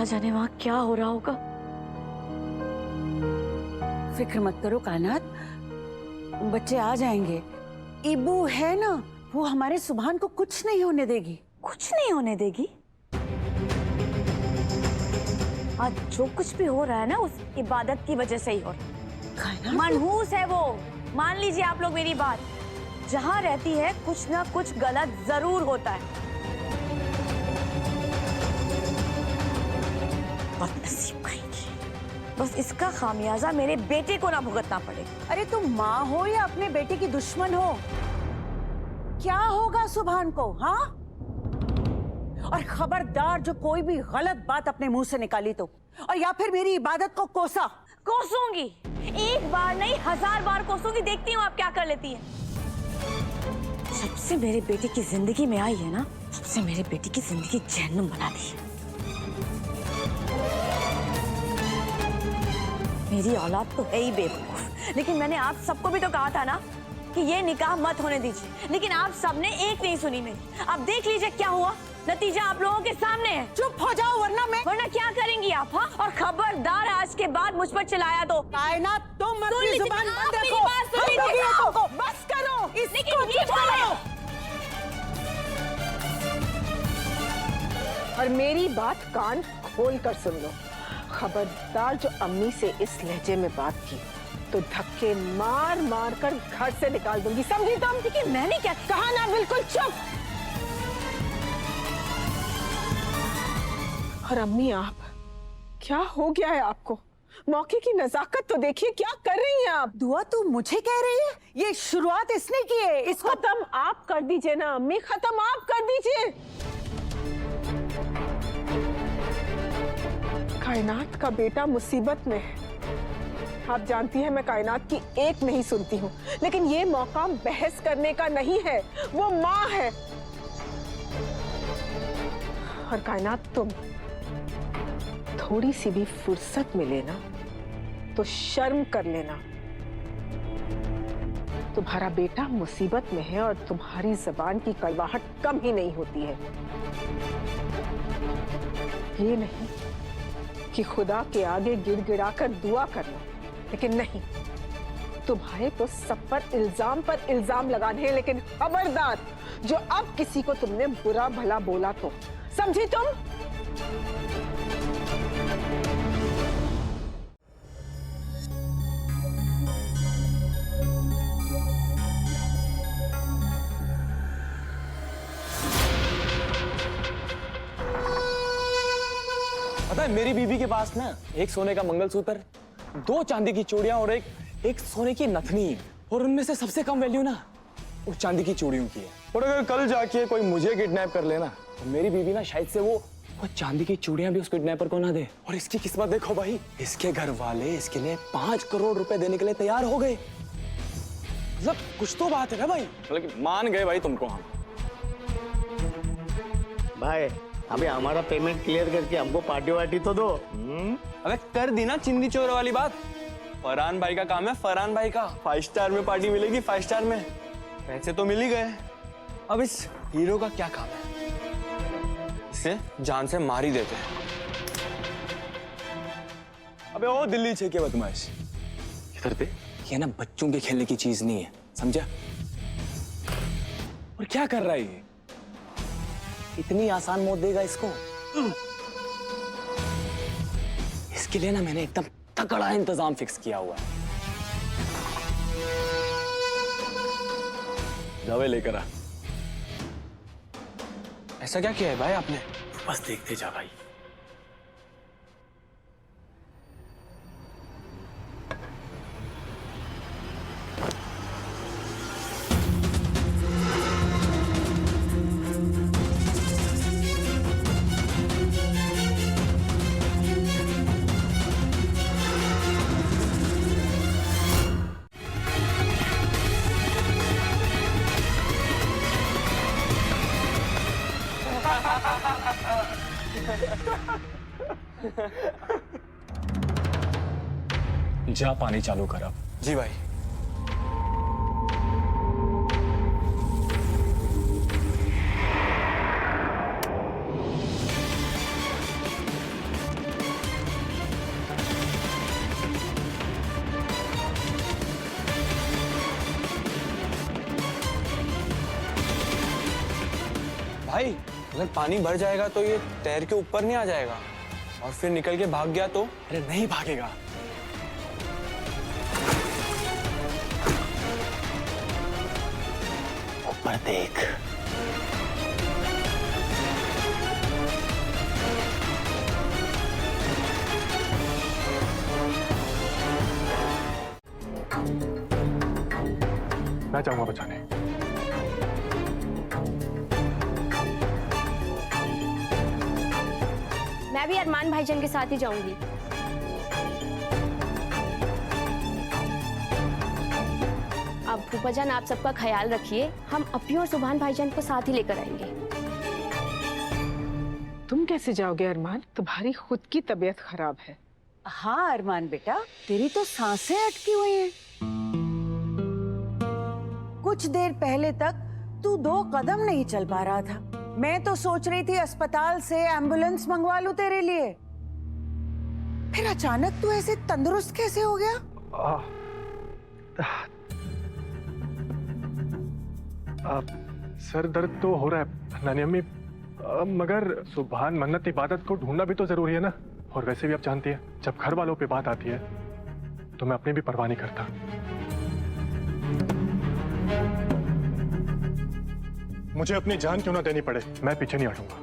अल्लाह जाने वहां क्या हो रहा होगा। फिक्र मत करो कायनात, बच्चे आ जाएंगे। इबू है ना, वो हमारे सुभान को कुछ नहीं होने देगी। कुछ नहीं होने देगी? आज जो कुछ भी हो रहा है ना उस इबादत की वजह से ही हो रहा है। मनहूस है वो, मान लीजिए आप लोग मेरी बात। जहां रहती है कुछ ना कुछ गलत जरूर होता है। बदनसीब कहेंगी, बस इसका खामियाजा मेरे बेटे को ना भुगतना पड़ेगा। अरे तुम माँ हो या अपने बेटे की दुश्मन हो? क्या होगा सुभान को? हाँ, और खबरदार जो कोई भी गलत बात अपने मुंह से निकाली तो, और या फिर मेरी इबादत को कोसा। कोसूंगी, एक बार नहीं 1000 बार कोसूंगी। देखती हूँ आप क्या कर लेती हैं। जब से मेरे बेटे की जिंदगी में आई है ना, तब से मेरे बेटे की जिंदगी जहन्नुम बना दी है। मेरी औलाद तो है ही बेवकूफ, लेकिन मैंने आप सबको भी तो कहा था ना कि ये निकाह मत होने दीजिए, लेकिन आप सबने एक नहीं सुनी मेरी। अब देख लीजिए क्या हुआ, नतीजा आप लोगों के सामने है। चुप हो जाओ वरना क्या करेंगी आप? हाँ, और खबरदार आज के बाद मुझ पर चिल्लाया तो। कायनात तुम अपनी जुबान बंद रखो। बस करो, इसको चुप करो। और मेरी बात कान खोल कर सुन लो। खबरदार जो अम्मी से इस लहजे में बात की तो धक्के मार मार कर घर से निकाल दूंगी, समझी तुम? लेकिन मैंने क्या कहा ना, बिल्कुल चुप। और अम्मी आप, क्या हो गया है आपको? मौके की नजाकत तो देखिए, क्या कर रही हैं आप? दुआ तू मुझे कह रही है? ये शुरुआत इसने की है। इसको खत्म आप कर दीजिए ना अम्मी, खत्म आप कर दीजिए। कायनात का बेटा मुसीबत में है। आप जानती हैं मैं कायनात की एक नहीं सुनती हूँ, लेकिन ये मौका बहस करने का नहीं है। वो माँ है। और कायनात तुम थोड़ी सी भी फुर्सत मिले ना तो शर्म कर लेना। तुम्हारा बेटा मुसीबत में है और तुम्हारी जबान की कड़वाहट कम ही नहीं होती है। ये नहीं कि खुदा के आगे गिड़गिड़ाकर दुआ करना, लेकिन नहीं, तुम्हारे तो सब पर इल्जाम लगाने हैं। लेकिन खबरदार जो अब किसी को तुमने बुरा भला बोला तो, समझी तुम? पता है मेरी बीवी के पास ना एक सोने का मंगलसूत्र, 2 चांदी की चूड़ियां और एक सोने की नथनी है। और उनमें से सबसे कम वैल्यू ना उस चांदी की चूड़ियों की है। और अगर कल जाके कोई मुझे किडनैप कर लेना तो मेरी बीवी ना शायद से वो चांदी की चूड़ियां भी उस किडनैपर को ना दे। और इसकी किस्मत देखो भाई, इसके घर वाले इसके लिए 5 करोड़ रुपए देने के लिए तैयार हो गए। मतलब कुछ तो बात है ना भाई, लेकिन मान गए भाई तुमको हम। भाई अभी हमारा पेमेंट क्लियर करके हमको पार्टी वार्टी तो दो। अबे कर दी ना चिंदी चोर वाली बात। फरहान भाई का काम है, फरहान भाई का। 5 स्टार में पार्टी मिलेगी, 5 स्टार में। पैसे तो मिल ही गए, अब इस हीरो का क्या काम है? इसे जान से मार ही देते हैं। अबे ओ दिल्ली छे के बदमाश, इधर पे। ये ना बच्चों के खेलने की चीज नहीं है, समझा? और क्या कर रहा है ये? इतनी आसान मौत देगा इसको? इसके लिए ना मैंने एकदम तगड़ा इंतजाम फिक्स किया हुआ है। दवे लेकर आ। ऐसा क्या किया है भाई आपने? बस देखते जा भाई। जा पानी चालू कर अब। जी भाई। भाई अगर पानी भर जाएगा तो ये तैर के ऊपर नहीं आ जाएगा, और फिर निकल के भाग गया तो? अरे नहीं भागेगा। ऊपर देख। मैं जाऊंगा बचाने। मैं भी अरमान भाईजान के साथ ही जाऊंगी। अब फूफाजान आप सबका ख्याल रखिए, हम अपी और सुभान भाईजान को साथ ही लेकर आएंगे। तुम कैसे जाओगे अरमान? तुम्हारी खुद की तबीयत खराब है। हाँ अरमान बेटा, तेरी तो सांसें अटकी हुई हैं। कुछ देर पहले तक तू 2 कदम नहीं चल पा रहा था। मैं तो सोच रही थी अस्पताल से एम्बुलेंस मंगवा लूं तेरे लिए, फिर अचानक तू ऐसे तंदुरुस्त कैसे हो गया? सर दर्द तो हो रहा है नानी अम्मी, मगर सुभान मन्नत इबादत को ढूंढना भी तो जरूरी है ना। और वैसे भी आप जानती है, जब घर वालों पे बात आती है तो मैं अपनी भी परवाह नहीं करता। मुझे अपनी जान क्यों ना देनी पड़े, मैं पीछे नहीं हटूंगा।